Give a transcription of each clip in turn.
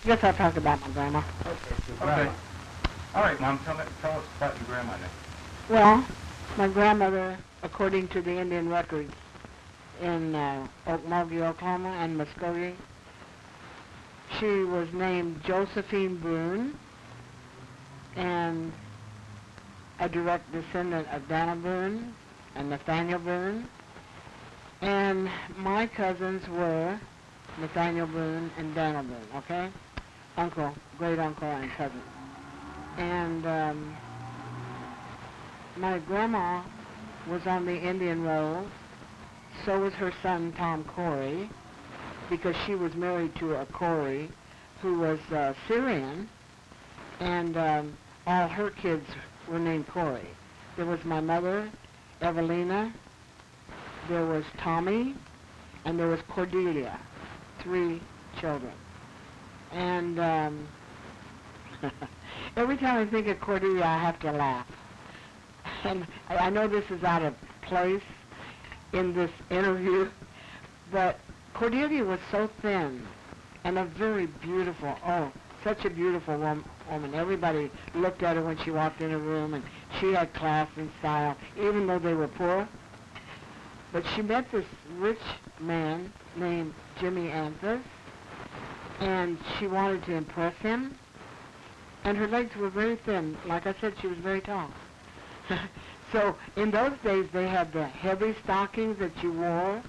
Yes, I'll talk about my grandma. Okay. All right, Mom, tell us about your grandma now. Well, my grandmother, according to the Indian records in Okmulgee, Oklahoma, and Muskogee, she was named Josephine Boone, and a direct descendant of Dana Boone and Nathaniel Boone. And my cousins were Nathaniel Boone and Dana Boone, okay? Uncle, great uncle and cousin. And my grandma was on the Indian Rolls. So was her son, Tom Corey, because she was married to a Corey who was Syrian, and all her kids were named Corey. There was my mother, Evelina, there was Tommy, and there was Cordelia, 3 children. And every time I think of Cordelia, I have to laugh. And I know this is out of place in this interview, but Cordelia was so thin and a very beautiful, such a beautiful woman. Everybody looked at her when she walked in a room, and she had class and style, even though they were poor. But she met this rich man named Jimmy Anthus, and she wanted to impress him, and her legs were very thin. Like I said, she was very tall. So in those days, they had the heavy stockings that you wore,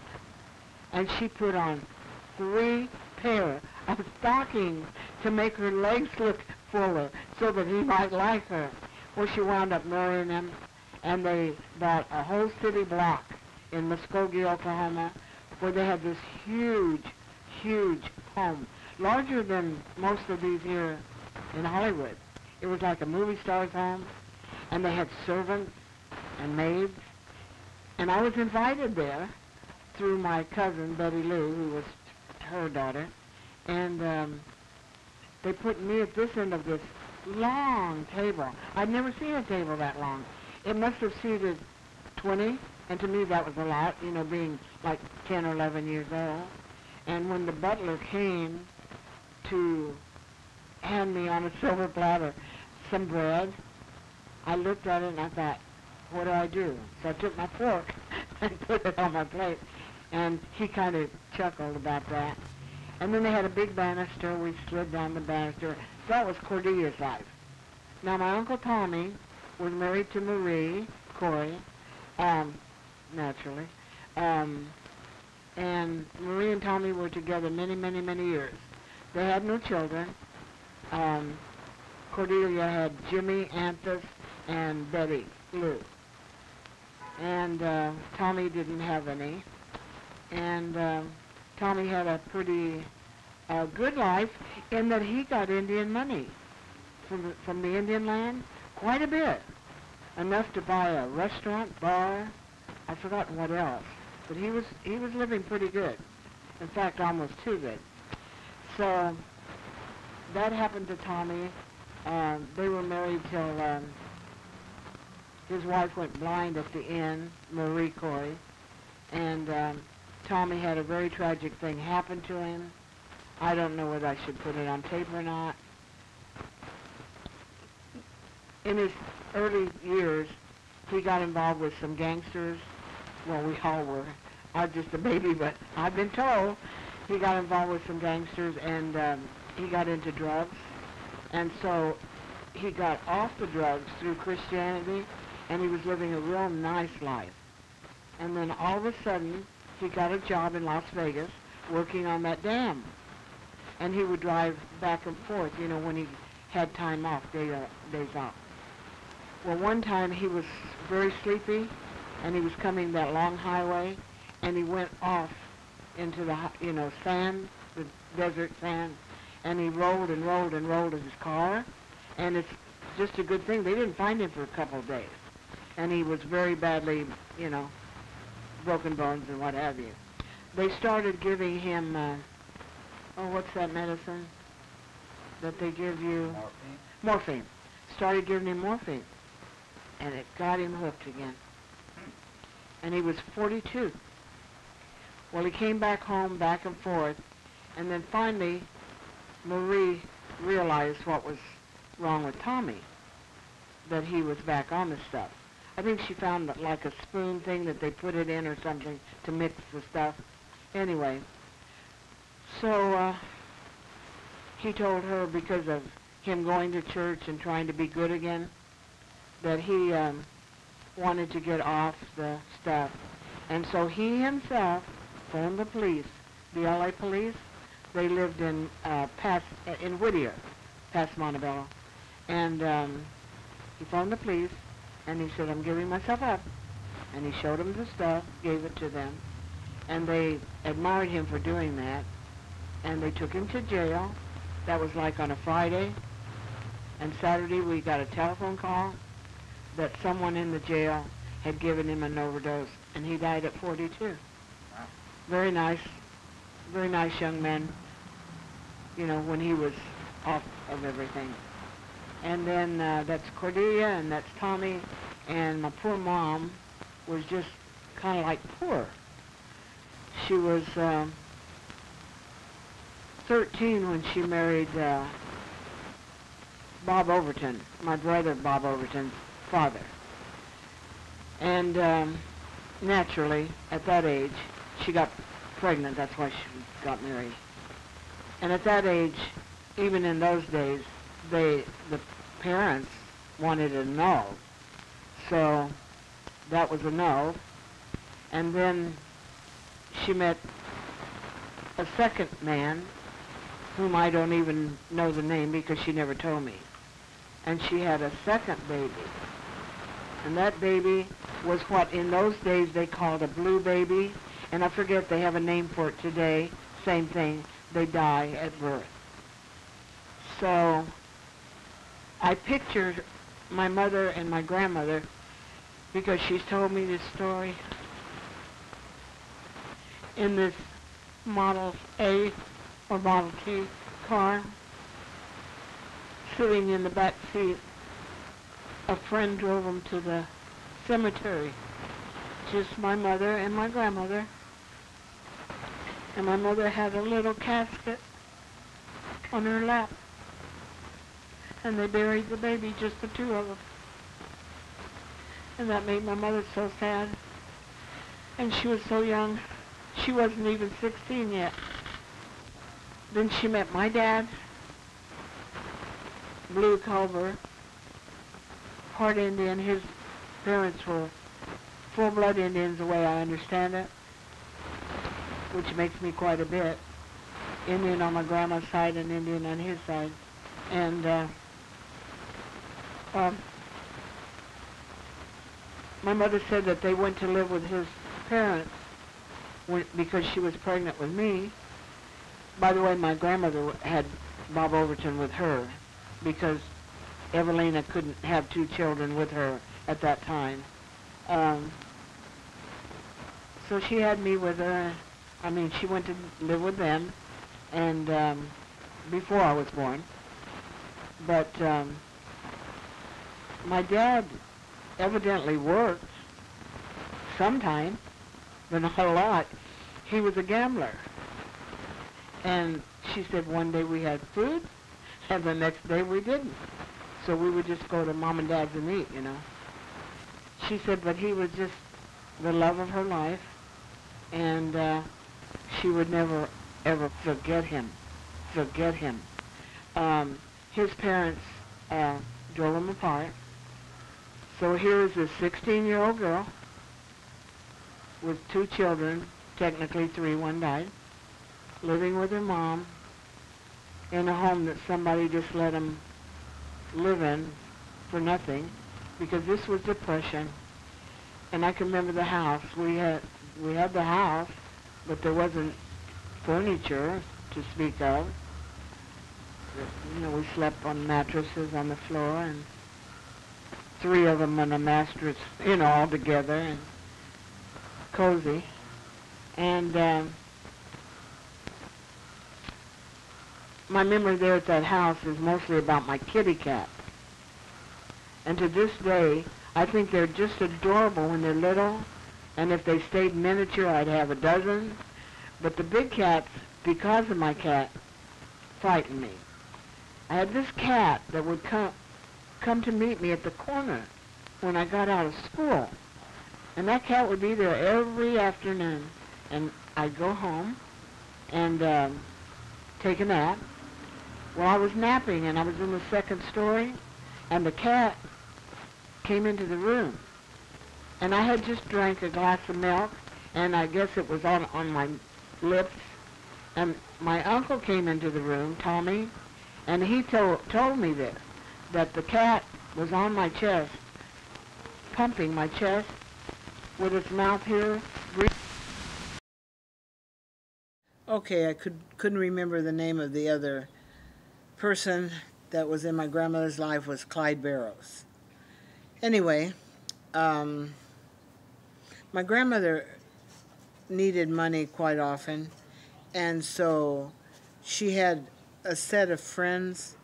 and she put on 3 pair of stockings to make her legs look fuller so that he might like her. Well, she wound up marrying him, and they bought a whole city block in Muskogee, Oklahoma, where they had this huge, huge home, larger than most of these here in Hollywood. It was like a movie star's home, and they had servants and maids, and I was invited there through my cousin, Betty Lou, who was her daughter, and they put me at this end of this long table. I'd never seen a table that long. It must have seated 20, and to me that was a lot, you know, being like 10 or 11 years old. And when the butler came to hand me on a silver platter some bread, I looked at it and I thought, what do I do? So I took my fork and put it on my plate, and he kind of chuckled about that. And then they had a big banister. We slid down the banister. That was Cordelia's life. Now, my Uncle Tommy was married to Marie Corey, naturally. And Marie and Tommy were together many, many, many years. They had no children. Cordelia had Jimmy Anthus and Betty Lou. And Tommy didn't have any. And Tommy had a pretty good life in that he got Indian money from the Indian land, quite a bit, enough to buy a restaurant, bar, I've forgotten what else, but he was living pretty good. In fact, almost too good. So that happened to Tommy. They were married till his wife went blind at the end, Marie Corey, and Tommy had a very tragic thing happen to him. I don't know whether I should put it on tape or not. In his early years, he got involved with some gangsters. Well, we all were. I was just a baby, but I've been told he got involved with some gangsters, and he got into drugs. And so he got off the drugs through Christianity, and he was living a real nice life. And then all of a sudden, he got a job in Las Vegas working on that dam. And he would drive back and forth, you know, when he had time off, days off. Well, one time he was very sleepy, and he was coming that long highway, and he went off into the, sand, the desert sand, and he rolled and rolled and rolled in his car, and it's just a good thing. They didn't find him for a couple of days, and he was very badly, broken bones and what have you. They started giving him, what's that medicine that they give you? Morphine. Morphine. Started giving him morphine, and it got him hooked again. And he was 42. Well, he came back home, back and forth, and then finally Marie realized what was wrong with Tommy, that he was back on the stuff. I think she found like a spoon thing that they put it in or something to mix the stuff. Anyway, so he told her because of him going to church and trying to be good again, that he wanted to get off the stuff. And so he himself phoned the police, the LA police. They lived in Whittier, past Montebello. And he phoned the police, and he said, I'm giving myself up. And he showed them the stuff, gave it to them. And they admired him for doing that. And they took him to jail. That was like on a Friday. And Saturday we got a telephone call that someone in the jail had given him an overdose, and he died at 42. Wow. Very nice young man, you know, when he was off of everything. And then that's Cordelia, and that's Tommy, and my poor mom was just kind of like poor. She was 13 when she married Bob Overton, my brother Bob Overton's father. And naturally, at that age, she got pregnant. That's why she got married. And at that age, even in those days, the parents wanted a no. So that was a no. And then she met a second man, whom I don't even know the name because she never told me. And she had a second baby. And that baby was what in those days they called a blue baby. And I forget, they have a name for it today. Same thing. They die at birth. So I pictured my mother and my grandmother, because she's told me this story, in this Model A or Model T car, sitting in the back seat. A friend drove them to the cemetery. Just my mother and my grandmother. And my mother had a little casket on her lap. And they buried the baby, just the two of them. And that made my mother so sad. And she was so young. She wasn't even 16 yet. Then she met my dad, Blue Culver, part Indian. His parents were full-blood Indians, the way I understand it, which makes me quite a bit. Indian on my grandma's side and Indian on his side. And my mother said that they went to live with his parents because she was pregnant with me. By the way, my grandmother had Bob Overton with her because Evelina couldn't have two children with her at that time. So she had me with her. I mean, she went to live with them, and before I was born. But my dad evidently worked sometime, but not a lot. He was a gambler. And she said one day we had food, and the next day we didn't. So we would just go to Mom and Dad's and eat, you know. She said, but he was just the love of her life, and she would never, ever forget him. His parents drove him apart. So here is this 16-year-old girl with two children, technically three, one died, living with her mom in a home that somebody just let them live in for nothing, because this was Depression. And I can remember the house. We had the house, but there wasn't furniture to speak of. You know, we slept on mattresses on the floor, and three of them on a mattress, you know, all together and cozy. And my memory there at that house is mostly about my kitty cat. And to this day, I think they're just adorable when they're little. And if they stayed miniature, I'd have a dozen. But the big cats, because of my cat, frightened me. I had this cat that would come to meet me at the corner when I got out of school. And that cat would be there every afternoon. And I'd go home and take a nap. Well, I was napping, and I was in the second story, and the cat came into the room. And I had just drank a glass of milk, and I guess it was on my lips. And my uncle came into the room, Tommy, and he told me this, that the cat was on my chest, pumping my chest with its mouth here. Okay, I couldn't remember the name of the other person that was in my grandmother's life was Clyde Barrows. Anyway, my grandmother needed money quite often, and so she had a set of friends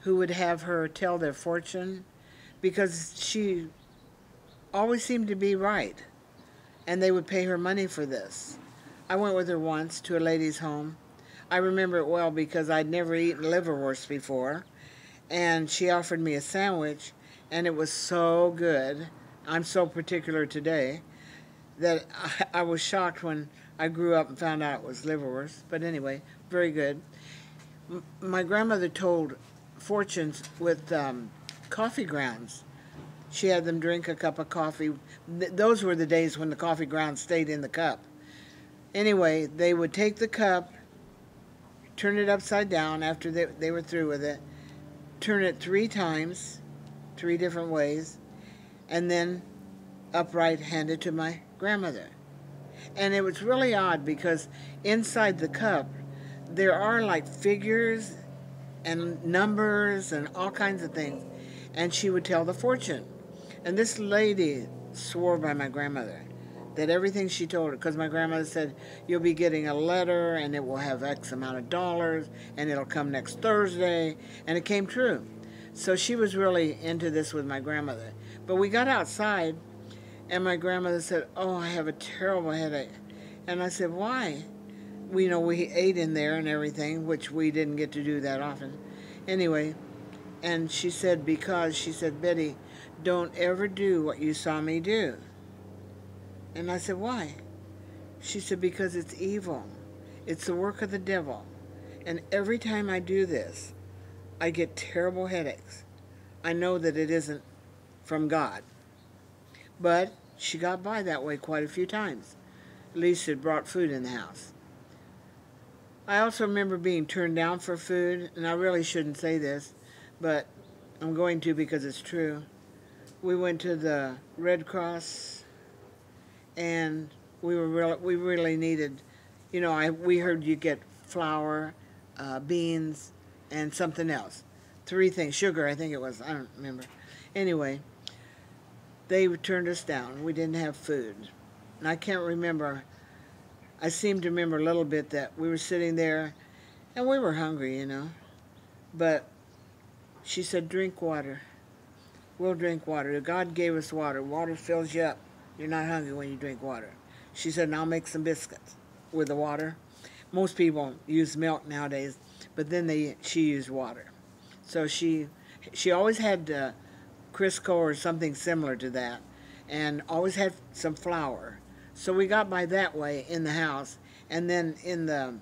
who would have her tell their fortune because she always seemed to be right, and they would pay her money for this. I went with her once to a lady's home. I remember it well because I'd never eaten liverwurst before, and she offered me a sandwich, and it was so good. I'm so particular today that I was shocked when I grew up and found out it was liverwurst. But anyway, very good. My grandmother told fortunes with coffee grounds. She had them drink a cup of coffee. Those were the days when the coffee grounds stayed in the cup. Anyway, they would take the cup, turn it upside down after they were through with it, turn it 3 times, 3 different ways, and then upright hand it to my grandmother. And it was really odd because inside the cup there are like figures and numbers and all kinds of things, and she would tell the fortune. And this lady swore by my grandmother that everything she told her, because my grandmother said, you'll be getting a letter and it will have X amount of dollars and it'll come next Thursday, and it came true. So she was really into this with my grandmother. But we got outside and my grandmother said, oh, I have a terrible headache. And I said, why? We ate in there and everything, which we didn't get to do that often. Anyway, and she said, Betty, don't ever do what you saw me do. And I said, why? She said, because it's evil. It's the work of the devil. And every time I do this, I get terrible headaches. I know that it isn't from God. But she got by that way quite a few times. At least it brought food in the house. I also remember being turned down for food, and I really shouldn't say this, but I'm going to because it's true. We went to the Red Cross, and we really needed, we heard you get flour, beans, and something else. 3 things, sugar I think it was, I don't remember. Anyway, they turned us down. We didn't have food. And I can't remember, I seem to remember a little bit that we were sitting there, and we were hungry, But she said, drink water. We'll drink water. God gave us water. Water fills you up. You're not hungry when you drink water. She said, and I'll make some biscuits with the water. Most people use milk nowadays, but then she used water. So she always had Crisco or something similar to that, and always had some flour. So we got by that way in the house. And then in the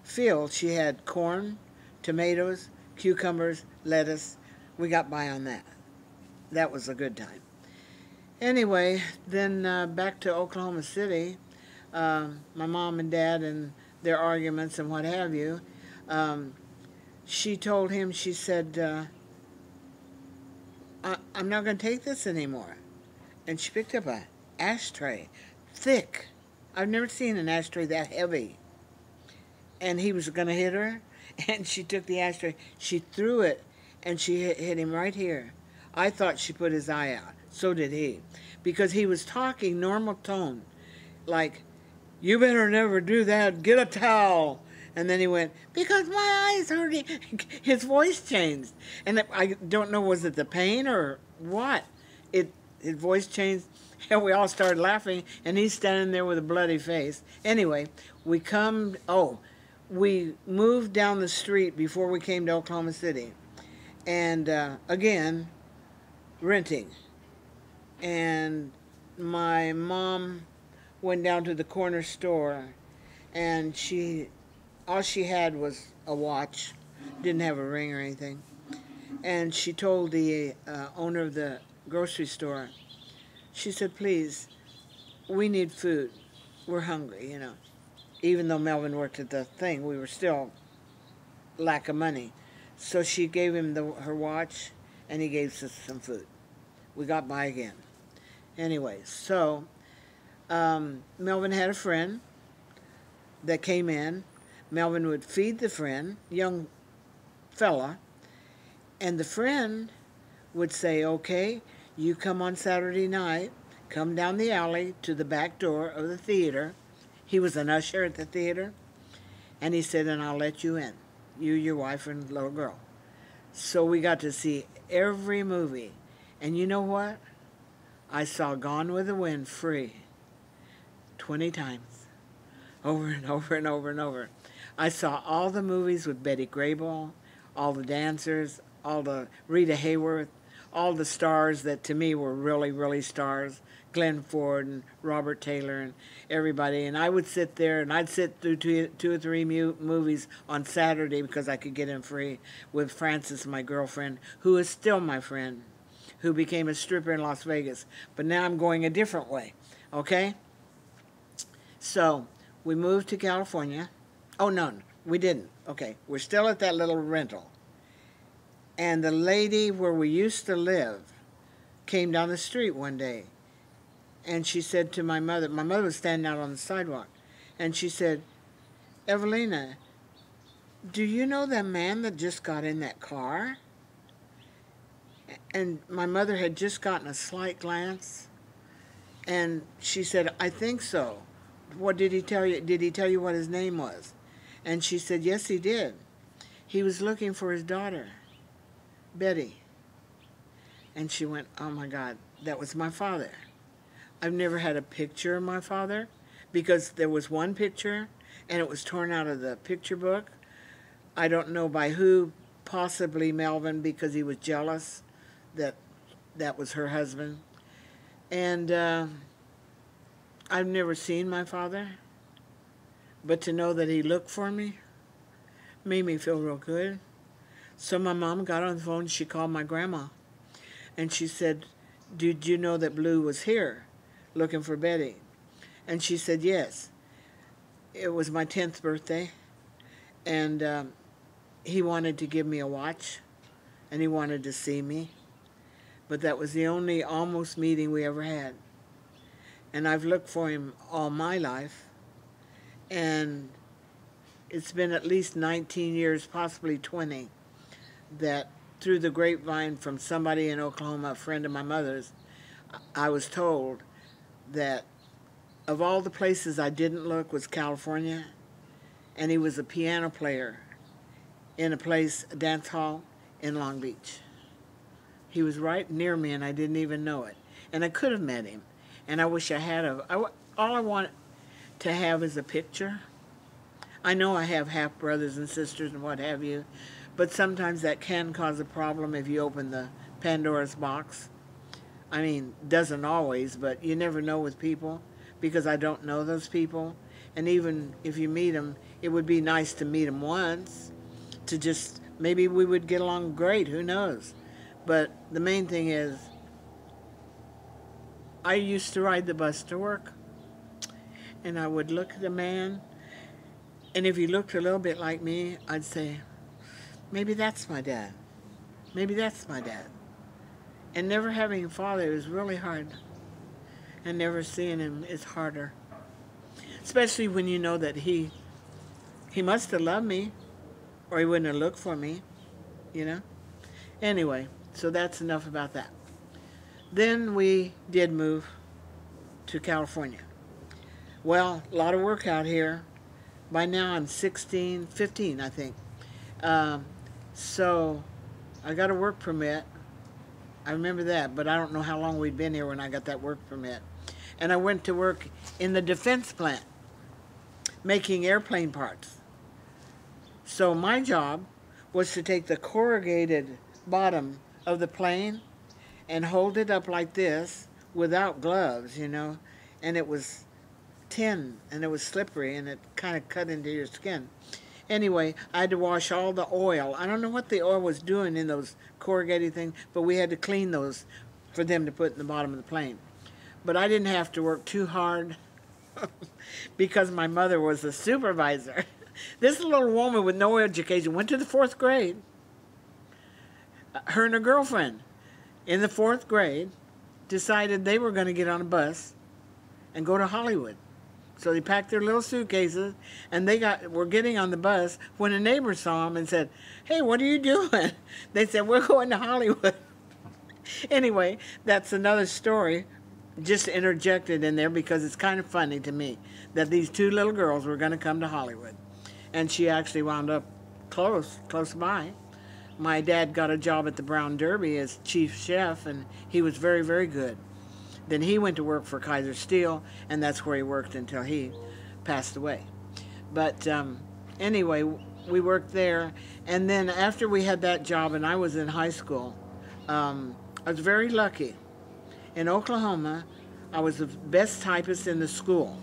field, she had corn, tomatoes, cucumbers, lettuce. We got by on that. That was a good time. Anyway, then back to Oklahoma City, my mom and dad and their arguments and what have you. She told him, she said, I'm not going to take this anymore. And she picked up an ashtray, thick. I've never seen an ashtray that heavy. And he was going to hit her, and she took the ashtray. She threw it, and she hit him right here. I thought she put his eye out. So did he. Because he was talking normal tone, like, you better never do that, get a towel. And then he went, because my eyes hurting. His voice changed. And I don't know, was it the pain or what? His voice changed, and we all started laughing, and he's standing there with a bloody face. Anyway, we we moved down the street before we came to Oklahoma City. And again, renting. And my mom went down to the corner store, and all she had was a watch, didn't have a ring or anything. And she told the owner of the grocery store, she said, please, we need food. We're hungry, you know. Even though Melvin worked at the thing, we were still lack of money. So she gave him her watch, and he gave us some food. We got by again. Anyway, so Melvin had a friend that came in. Melvin would feed the friend, young fella, and the friend would say, okay, you come on Saturday night, come down the alley to the back door of the theater. He was an usher at the theater, and he said, and I'll let you in, you, your wife, and little girl. So we got to see every movie. And you know what? I saw Gone with the Wind free 20 times, over and over and over and over. I saw all the movies with Betty Grable, all the dancers, all the Rita Hayworth, all the stars that to me were really, really stars, Glenn Ford and Robert Taylor and everybody. And I would sit there, and I'd sit through two or three movies on Saturday because I could get in free with Frances, my girlfriend, who is still my friend, who became a stripper in Las Vegas. But now I'm going a different way, okay? So we moved to California. Oh, no, we didn't. Okay, we're still at that little rental. And the lady where we used to live came down the street one day, and she said to my mother was standing out on the sidewalk, and she said, Evelina, do you know that man that just got in that car? And my mother had just gotten a slight glance, and she said, I think so. What did he tell you? Did he tell you what his name was? And she said, yes, he did. He was looking for his daughter, Betty. And she went, oh my God, that was my father. I've never had a picture of my father because there was one picture and it was torn out of the picture book. I don't know by who, possibly Melvin, because he was jealous that that was her husband. And I've never seen my father, but to know that he looked for me made me feel real good. So my mom got on the phone, she called my grandma, and she said, did you know that Blue was here looking for Betty? And she said, yes. It was my 10th birthday, and he wanted to give me a watch, and he wanted to see me. But that was the only almost meeting we ever had. And I've looked for him all my life, and it's been at least 19 years, possibly 20, that through the grapevine from somebody in Oklahoma, a friend of my mother's, I was told that of all the places I didn't look was California, and he was a piano player in a dance hall in Long Beach. He was right near me, and I didn't even know it. And I could have met him, and I wish I had. All I want to have is a picture. I know I have half brothers and sisters and what have you, but sometimes that can cause a problem if you open the Pandora's box. I mean, doesn't always, but you never know with people, because I don't know those people. And even if you meet them, it would be nice to meet them once, to just, maybe we would get along great, who knows. But the main thing is, I used to ride the bus to work, and I would look at a man, and if he looked a little bit like me, I'd say, maybe that's my dad. Maybe that's my dad. And never having a father is really hard. And never seeing him is harder. Especially when you know that he must have loved me, or he wouldn't have looked for me, you know? Anyway, so that's enough about that. Then we did move to California. Well, a lot of work out here. By now I'm 15, I think. So I got a work permit. I remember that, but I don't know how long we'd been here when I got that work permit. And I went to work in the defense plant, making airplane parts. So my job was to take the corrugated bottom of the plane and hold it up like this without gloves, you know, and it was tin and it was slippery and it kind of cut into your skin. Anyway, I had to wash all the oil. I don't know what the oil was doing in those corrugated things, but we had to clean those for them to put in the bottom of the plane. But I didn't have to work too hard because my mother was a supervisor. This little woman with no education went to the 4th grade. Her and her girlfriend in the 4th grade decided they were going to get on a bus and go to Hollywood. So they packed their little suitcases and were getting on the bus when a neighbor saw them and said, "Hey, what are you doing?" They said, "We're going to Hollywood." Anyway, that's another story just interjected in there because it's kind of funny to me that these 2 little girls were going to come to Hollywood. And she actually wound up close by. My dad got a job at the Brown Derby as chief chef, and he was very, very good. Then he went to work for Kaiser Steel, and that's where he worked until he passed away. But anyway, we worked there, and then after we had that job and I was in high school, I was very lucky. In Oklahoma, I was the best typist in the school.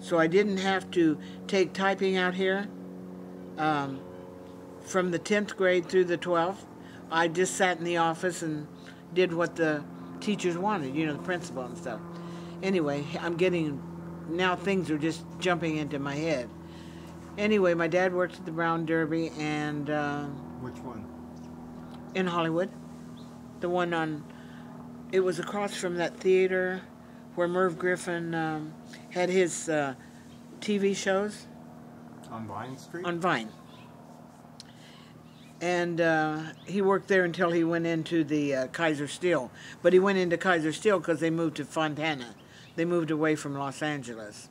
So I didn't have to take typing out here from the 10th grade through the 12th. I just sat in the office and did what the teachers wanted, you know, the principal and stuff. Anyway, now things are just jumping into my head. Anyway, my dad worked at the Brown Derby and... Which one? In Hollywood. The one it was across from that theater where Merv Griffin had his TV shows. On Vine Street? On Vine. And he worked there until he went into the Kaiser Steel. But he went into Kaiser Steel because they moved to Fontana. They moved away from Los Angeles.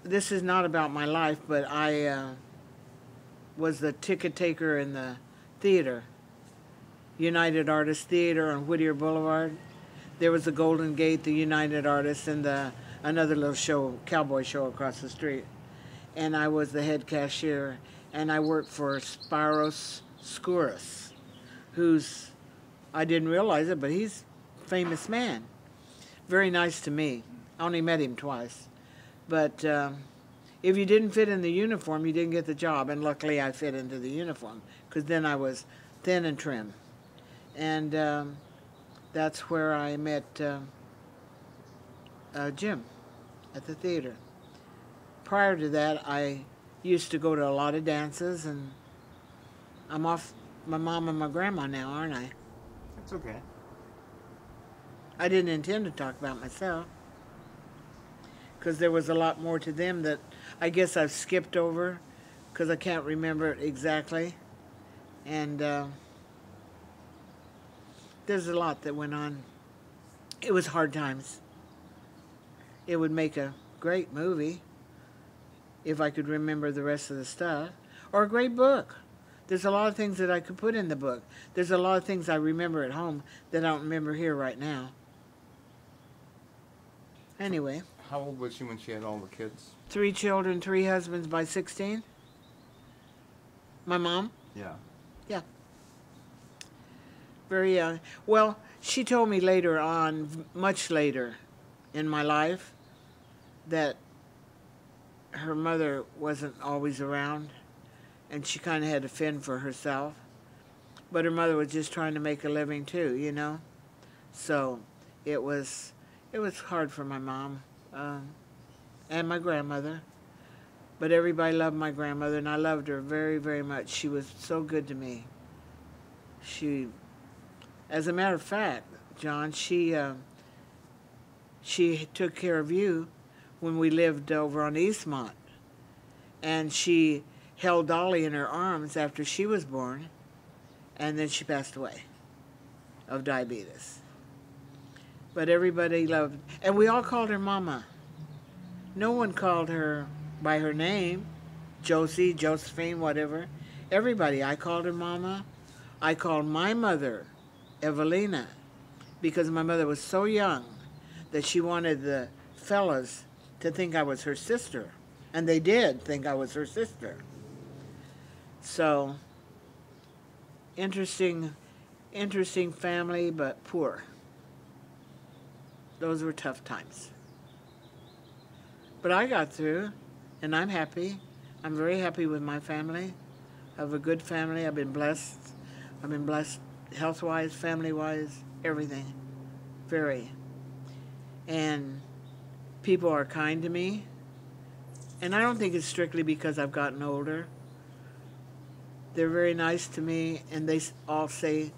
This is not about my life, but I was the ticket taker in the theater. United Artists Theater on Whittier Boulevard. There was the Golden Gate, the United Artists, and another little show, cowboy show across the street. And I was the head cashier, and I worked for Spiros Skouras, who's, I didn't realize it, but he's a famous man. Very nice to me. I only met him twice. But if you didn't fit in the uniform, you didn't get the job, and luckily I fit into the uniform, because then I was thin and trim. And that's where I met Jim at the theater. Prior to that, I used to go to a lot of dances, and I'm off my mom and my grandma now, aren't I? It's okay. I didn't intend to talk about myself, because there was a lot more to them that I guess I've skipped over, because I can't remember it exactly. And there's a lot that went on. It was hard times. It would make a great movie if I could remember the rest of the stuff. Or a great book. There's a lot of things that I could put in the book. There's a lot of things I remember at home that I don't remember here right now. Anyway. How old was she when she had all the kids? 3 children, 3 husbands by 16. My mom? Yeah. Yeah. Very young. Well, she told me later on, much later in my life, that her mother wasn't always around, and she kind of had to fend for herself. But her mother was just trying to make a living too, you know. So it was hard for my mom and my grandmother. But everybody loved my grandmother, and I loved her very, very much. She was so good to me. As a matter of fact, John, she took care of you when we lived over on Eastmont. And she held Dolly in her arms after she was born, and then she passed away of diabetes. But everybody loved, and we all called her Mama. No one called her by her name, Josie, Josephine, whatever. Everybody, I called her Mama. I called my mother Evelina, because my mother was so young that she wanted the fellas to think I was her sister. And they did think I was her sister. So, interesting, interesting family, but poor. Those were tough times. But I got through, and I'm happy. I'm very happy with my family. I have a good family. I've been blessed. I've been blessed health-wise, family-wise, everything. Very. And people are kind to me. And I don't think it's strictly because I've gotten older. They're very nice to me, and they all say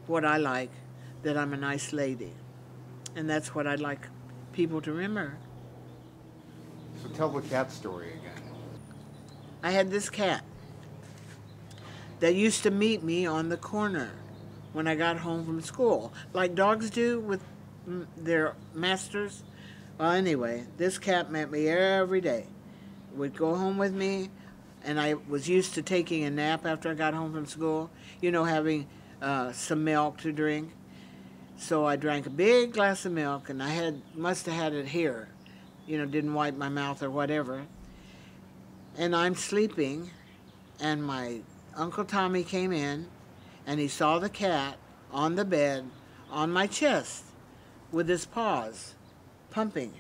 what I like, that I'm a nice lady. And that's what I'd like people to remember. So tell the cat story again. I had this cat that used to meet me on the corner when I got home from school, like dogs do with their masters. Well, anyway, this cat met me every day. Would go home with me, and I was used to taking a nap after I got home from school, you know, having some milk to drink. So I drank a big glass of milk, and I must have had it here, you know, didn't wipe my mouth or whatever. And I'm sleeping, and my Uncle Tommy came in, and he saw the cat on the bed on my chest with his paws pumping,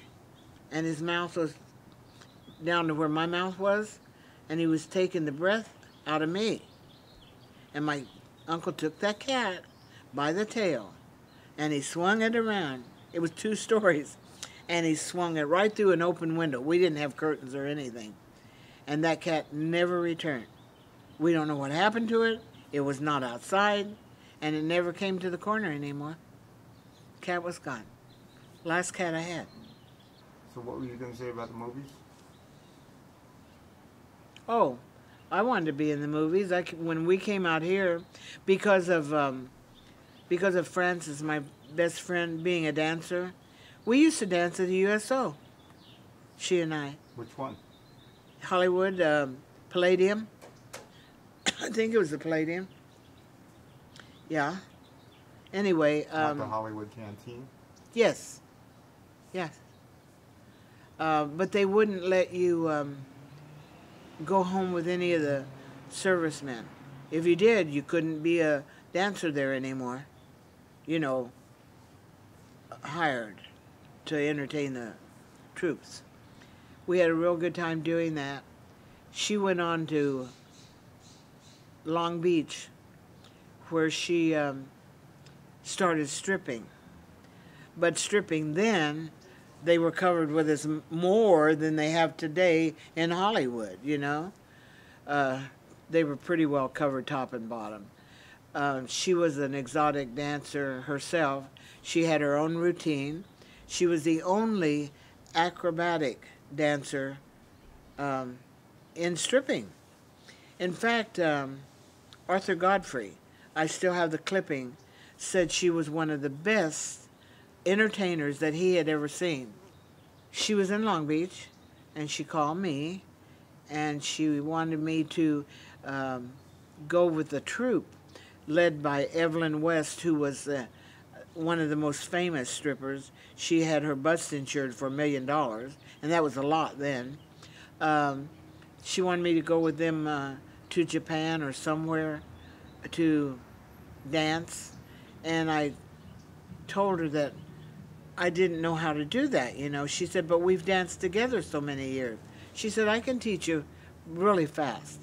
and his mouth was down to where my mouth was, and he was taking the breath out of me. And my uncle took that cat by the tail, and he swung it around. It was 2 stories, and he swung it right through an open window. We didn't have curtains or anything. And that cat never returned. We don't know what happened to it. It was not outside, and it never came to the corner anymore. Cat was gone. Last cat I had. So what were you going to say about the movies? Oh, I wanted to be in the movies. When we came out here, because of Francis, my best friend, being a dancer, we used to dance at the USO. She and I. Which one? Hollywood, Palladium. I think it was the Palladium. Yeah. Anyway. Not the Hollywood Canteen? Yes. Yes. But they wouldn't let you go home with any of the servicemen. If you did, you couldn't be a dancer there anymore. You know, hired to entertain the troops. We had a real good time doing that. She went on to Long Beach, where she started stripping. But stripping then, they were covered with as more than they have today in Hollywood, you know. They were pretty well covered top and bottom. She was an exotic dancer herself. She had her own routine. She was the only acrobatic dancer in stripping. In fact, Arthur Godfrey, I still have the clipping, said she was one of the best entertainers that he had ever seen. She was in Long Beach, and she called me, and she wanted me to go with the troupe led by Evelyn West, who was one of the most famous strippers. She had her bust insured for $1 million, and that was a lot then. She wanted me to go with them to Japan or somewhere to dance, and I told her that I didn't know how to do that, you know. She said, but we've danced together so many years. She said, I can teach you really fast.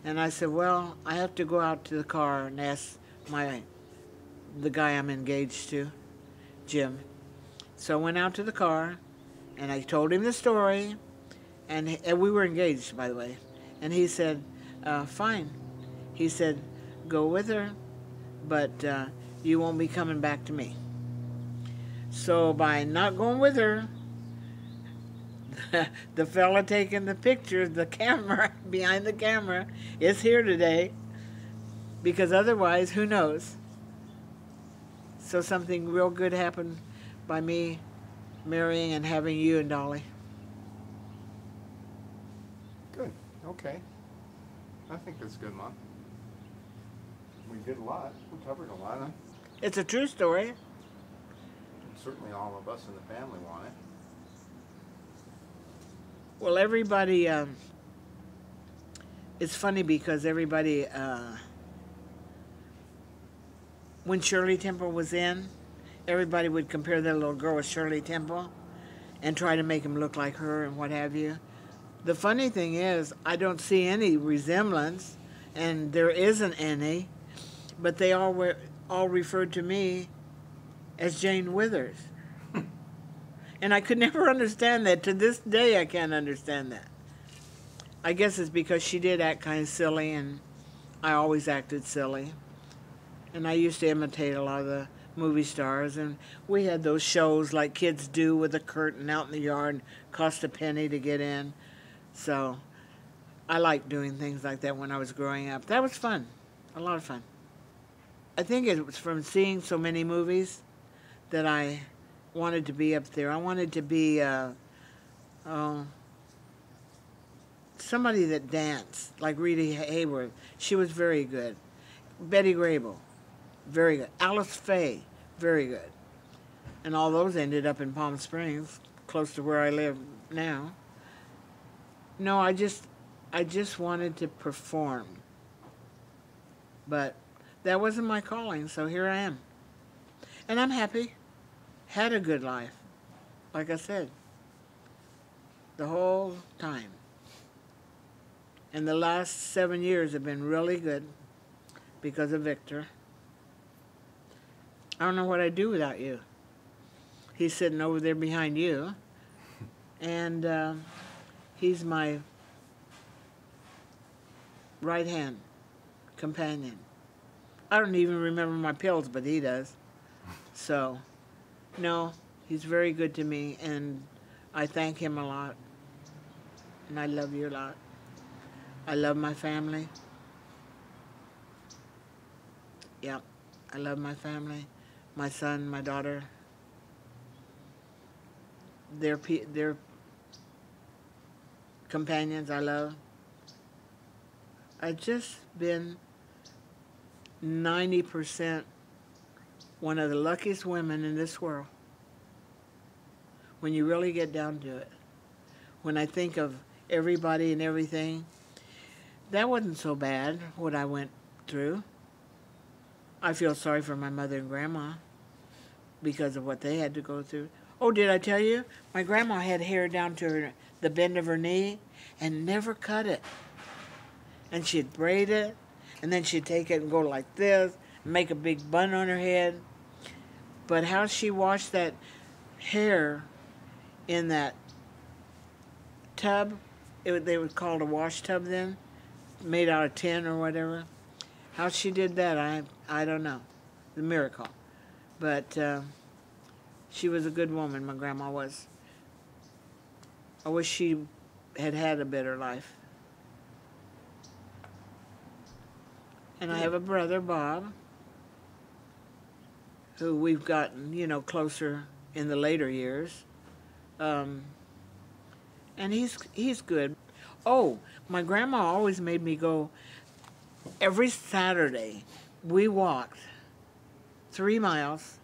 And I said, well, I have to go out to the car and ask the guy I'm engaged to, Jim. So I went out to the car, and I told him the story, and we were engaged, by the way. And he said, fine. He said, go with her, but you won't be coming back to me. So by not going with her, the fella taking the picture, the camera, behind the camera, is here today, because otherwise, who knows? So something real good happened by me marrying and having you and Dolly. Good. Okay. I think that's good, Mom. We did a lot. We covered a lot. Huh? It's a true story. Certainly all of us in the family want it. Well, everybody, it's funny because everybody, when Shirley Temple was in, everybody would compare that little girl with Shirley Temple and try to make him look like her and what have you. The funny thing is, I don't see any resemblance, and there isn't any, but they all referred to me as Jane Withers. And I could never understand that. To this day, I can't understand that. I guess it's because she did act kind of silly, and I always acted silly. And I used to imitate a lot of the movie stars, and we had those shows like kids do with a curtain out in the yard and cost a penny to get in. So I liked doing things like that when I was growing up. That was fun, a lot of fun. I think it was from seeing so many movies that I wanted to be up there. I wanted to be somebody that danced, like Rita Hayworth. She was very good. Betty Grable, very good. Alice Faye, very good. And all those ended up in Palm Springs, close to where I live now. No, I just wanted to perform. But that wasn't my calling, so here I am. And I'm happy. Had a good life, like I said, the whole time. And the last 7 years have been really good because of Victor. I don't know what I'd do without you. He's sitting over there behind you, and he's my right-hand companion. I don't even remember my pills, but he does. So, no, he's very good to me, and I thank him a lot, and I love you a lot. I love my family. Yep, I love my family, my son, my daughter. Their companions I love. I've just been 90% one of the luckiest women in this world. When you really get down to it. When I think of everybody and everything, that wasn't so bad, what I went through. I feel sorry for my mother and grandma because of what they had to go through. Oh, did I tell you? My grandma had hair down to the bend of her knee and never cut it. And she'd braid it, and then she'd take it and go like this, and make a big bun on her head. But how she washed that hair in that tub, they would call it a wash tub then, made out of tin or whatever. How she did that, I don't know. The miracle. But she was a good woman, my grandma was. I wish she had had a better life. And I have a brother, Bob, who we've gotten, closer in the later years. And he's good. Oh, my grandma always made me go. Every Saturday, we walked 3 miles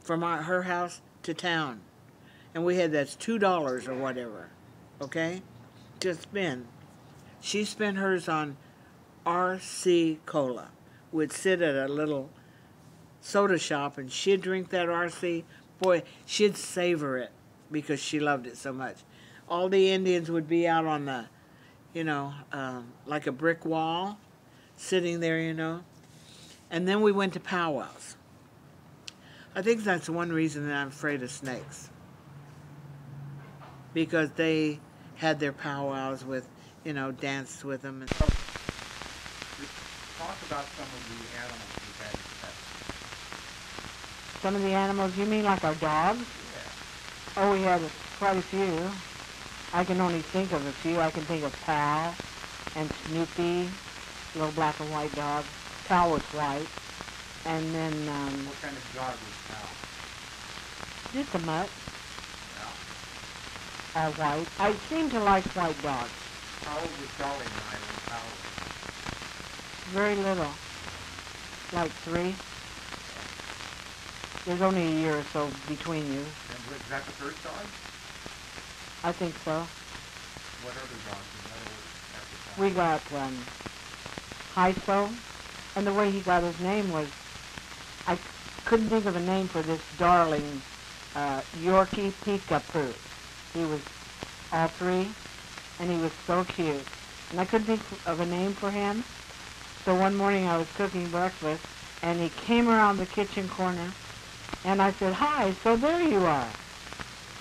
from her house to town. And we had that's $2 or whatever, okay, to spend. She spent hers on RC Cola. We'd sit at a little soda shop and she'd drink that RC. Boy, she'd savor it because she loved it so much. All the Indians would be out on the, like a brick wall, sitting there, And then we went to powwows. I think that's one reason that I'm afraid of snakes. Because they had their powwows with, danced with them. And Talk about some of the animals you had as pets. Some of the animals, you mean like our dogs? Yeah. Oh, we had quite a few. I can only think of a few. I can think of Pal and Snoopy, little black and white dog. Pal was white. And then, What kind of dog was Pal? just a mutt, Yeah. white. I seem to like white dogs. How old was Dolly and I when Pal was? Very little. Like 3. There's only a year or so between you. And was that the first dog? I think so. What other dogs? In other words, after that? We got Hyso, and the way he got his name was, I couldn't think of a name for this darling Yorkie Peekapoo. He was all three, and he was so cute. And I couldn't think of a name for him. So one morning I was cooking breakfast, and he came around the kitchen corner, and I said, "Hi, so there you are."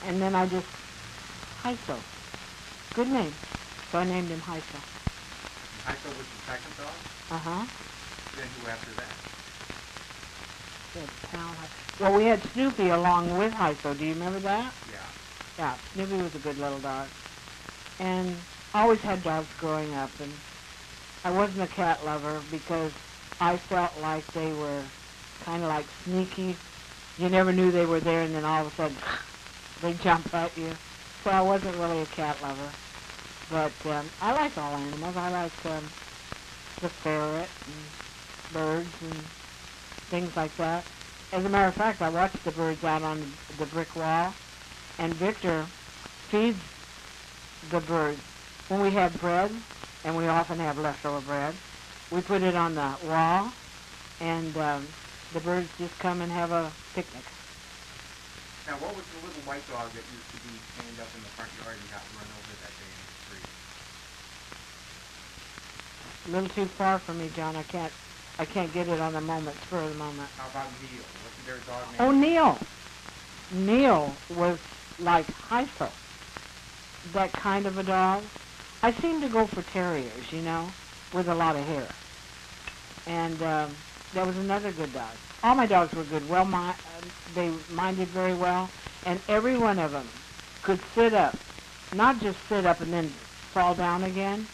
And then I just, Hyso. Good name. So I named him Hyso. Hyso was the second dog? Uh-huh. Then who after that? Well, we had Snoopy along with Hyso. Do you remember that? Yeah. Yeah, Snoopy was a good little dog. And I always had dogs growing up, and I wasn't a cat lover because I felt like they were kind of like sneaky. You never knew they were there, and then all of a sudden they jump at you. So I wasn't really a cat lover. But I like all animals. I like the ferret and birds and things like that. As a matter of fact, I watched the birds out on the brick wall, and Victor feeds the birds. When we have bread, and we often have leftover bread, we put it on the wall, and the birds just come and have a picnic. Now, what was the little white dog that used to be chained up in the front yard and got run over that day in the street? A little too far for me, John. I can't get it on the moment, spur of the moment. How about Neil? Wasn't there a dog named Oh, Neil. Neil was like Hyso, that kind of a dog. I seem to go for terriers, you know, with a lot of hair. And there was another good dog. All my dogs were good. They minded very well, and every one of them could sit up, not just sit up and then fall down again,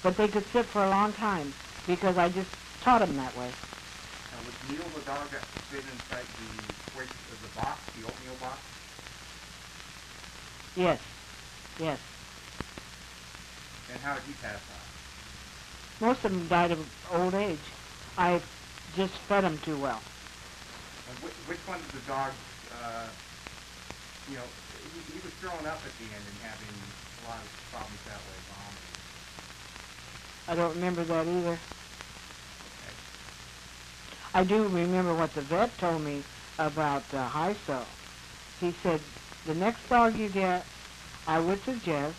but they could sit for a long time because I just taught them that way. Now, was Neil the dog that fit inside the box, the oatmeal box? Yes, yes. And how did he pass on? Most of them died of old age. I just fed them too well. And which one of the dogs, you know, he was throwing up at the end and having a lot of problems that way, vomiting. I don't remember that either. Okay. I do remember what the vet told me about Hyso. He said, the next dog you get, I would suggest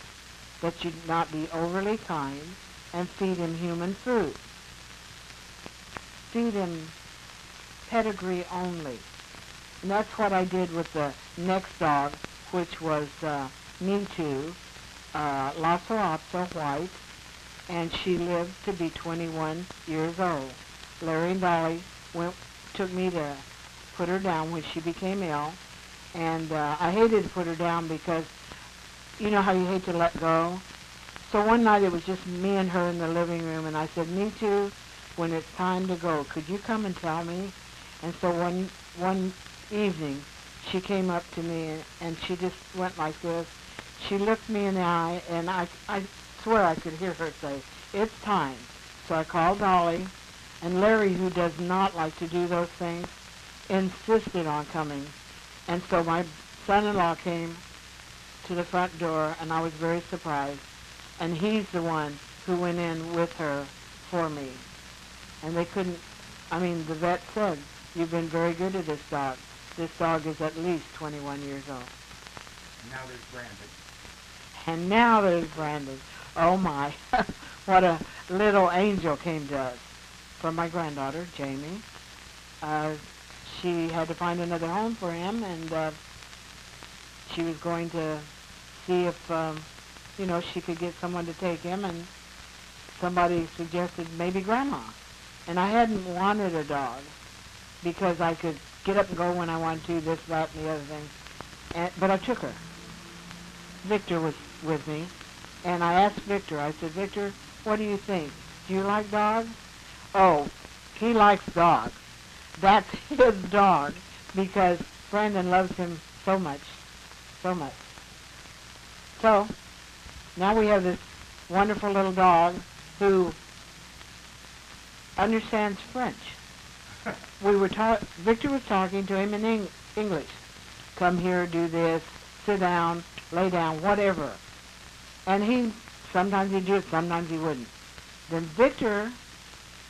that you not be overly kind and feed him human food. Feed him pedigree only. And that's what I did with the next dog, which was Me Too, Lhasa Apso White, and she lived to be 21 years old. Larry and Dolly took me to put her down when she became ill, and I hated to put her down because you know how you hate to let go. So one night it was just me and her in the living room, and I said, Me Too, when it's time to go, could you come and tell me? And so one evening she came up to me, and she just went like this. She looked me in the eye, and I swear I could hear her say, it's time. So I called Dolly, and Larry, who does not like to do those things, insisted on coming. And so my son-in-law came to the front door, and I was very surprised. And he's the one who went in with her for me. And they couldn't, the vet said, you've been very good to this dog. This dog is at least 21 years old. And now there's Brandon. And now there's Brandon. Oh my, what a little angel came to us from my granddaughter, Jamie. She had to find another home for him, and she was going to see if, she could get someone to take him, and somebody suggested maybe Grandma. And I hadn't wanted a dog because I could get up and go when I wanted to, this, that, and the other thing. But I took her. Victor was with me, and I asked Victor, I said, Victor, what do you think? Do you like dogs? Oh, he likes dogs. That's his dog because Brandon loves him so much, so much. So now we have this wonderful little dog who understands French. Victor was talking to him in English. Come here, do this, sit down, lay down, whatever. And sometimes he'd do it, sometimes he wouldn't. Then Victor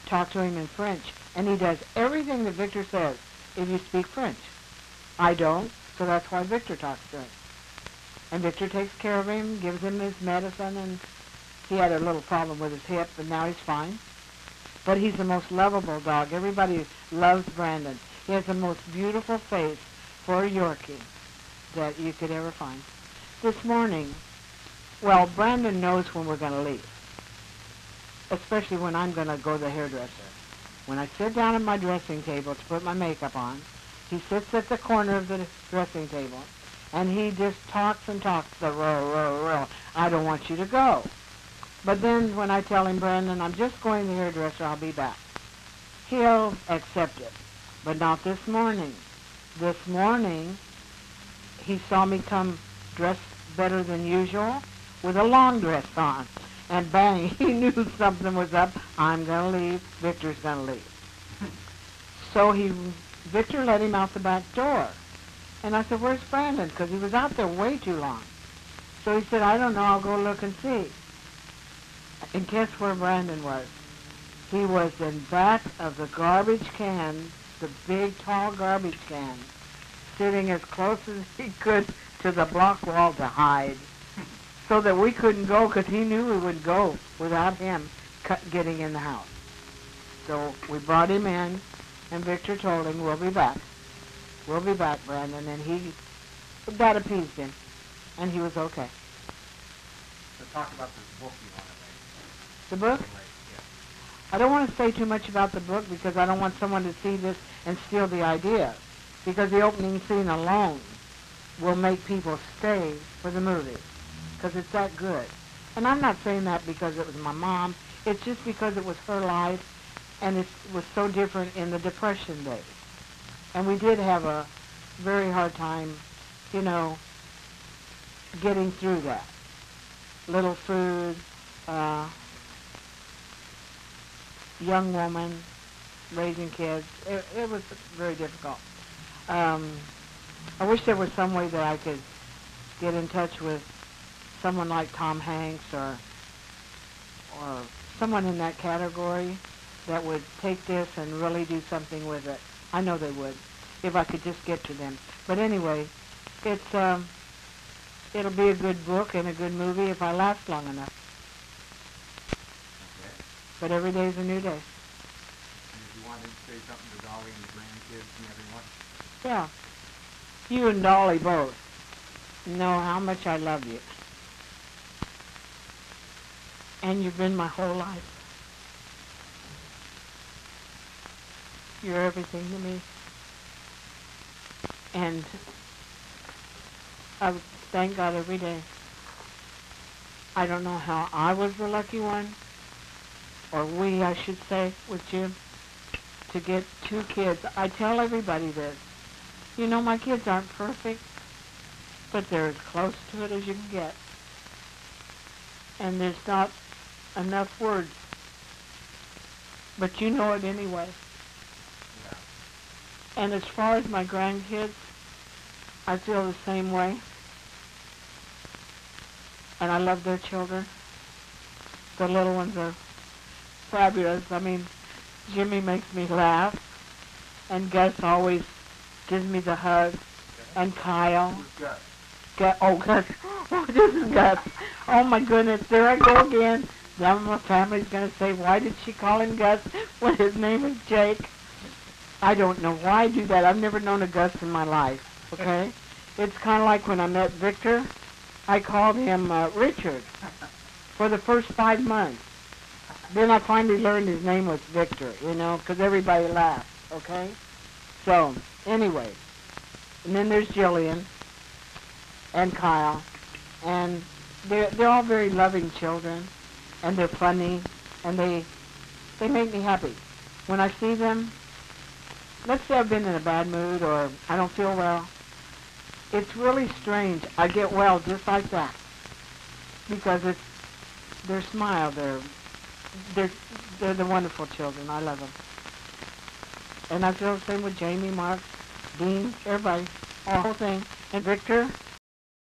talked to him in French, and he does everything that Victor says if you speak French. I don't, so that's why Victor talks to him. And Victor takes care of him, gives him his medicine, and he had a little problem with his hip, but now he's fine. But he's the most lovable dog. Everybody loves Brandon. He has the most beautiful face for a Yorkie that you could ever find. This morning, well, Brandon knows when we're going to leave, especially when I'm going to go to the hairdresser. When I sit down at my dressing table to put my makeup on, he sits at the corner of the dressing table, and he just talks and talks, the row. I don't want you to go. But then when I tell him, Brandon, I'm just going to the hairdresser, I'll be back, he'll accept it. But not this morning. This morning, he saw me come dressed better than usual with a long dress on. And bang, he knew something was up. I'm going to leave. Victor's going to leave. So Victor let him out the back door. And I said, where's Brandon? Because he was out there way too long. So he said, I don't know. I'll go look and see. And guess where Brandon was? He was in back of the garbage can, the big, tall garbage can, sitting as close as he could to the block wall to hide, so that we couldn't go, because he knew we would go without him getting in the house. So we brought him in, and Victor told him, we'll be back. We'll be back, Brandon. And that appeased him, and he was okay. So talk about this book you want to make. The book? Yeah. I don't want to say too much about the book because I don't want someone to see this and steal the idea. Because the opening scene alone will make people stay for the movie. Because it's that good. And I'm not saying that because it was my mom. It's just because it was her life, and it was so different in the Depression days. And we did have a very hard time, getting through that. Little food, young woman, raising kids. It was very difficult. I wish there was some way that I could get in touch with someone like Tom Hanks or someone in that category that would take this and really do something with it. I know they would, if I could just get to them. But anyway, it'll be a good book and a good movie if I last long enough. Okay. But every day is a new day. And if you wanted to say something to Dolly and the grandkids and everyone? Yeah. You and Dolly both know how much I love you. And you've been my whole life. You're everything to me. And I thank God every day. I don't know how I was the lucky one, or we, I should say, with Jim, to get 2 kids. I tell everybody this. My kids aren't perfect, but they're as close to it as you can get. And there's not enough words, but you know it anyway. Yeah. And as far as my grandkids, I feel the same way. And I love their children. The little ones are fabulous. I mean, Jimmy makes me laugh, and Gus always gives me the hug, and Kyle. Who's Gus? Gus. Oh, this is Gus. Oh, my goodness. There I go again. Now my family's going to say, why did she call him Gus when his name is Jake? I don't know why I do that. I've never known a Gus in my life, okay? It's kind of like when I met Victor. I called him Richard for the first 5 months. Then I finally learned his name was Victor, because everybody laughed, okay? So, anyway, and then there's Jillian and Kyle, and they're all very loving children, and they're funny, and they make me happy. When I see them, let's say I've been in a bad mood or I don't feel well, it's really strange. I get well just like that because it's their smile. They're the wonderful children. I love them. And I feel the same with Jamie, Mark, Dean, everybody, all the whole thing. And Victor,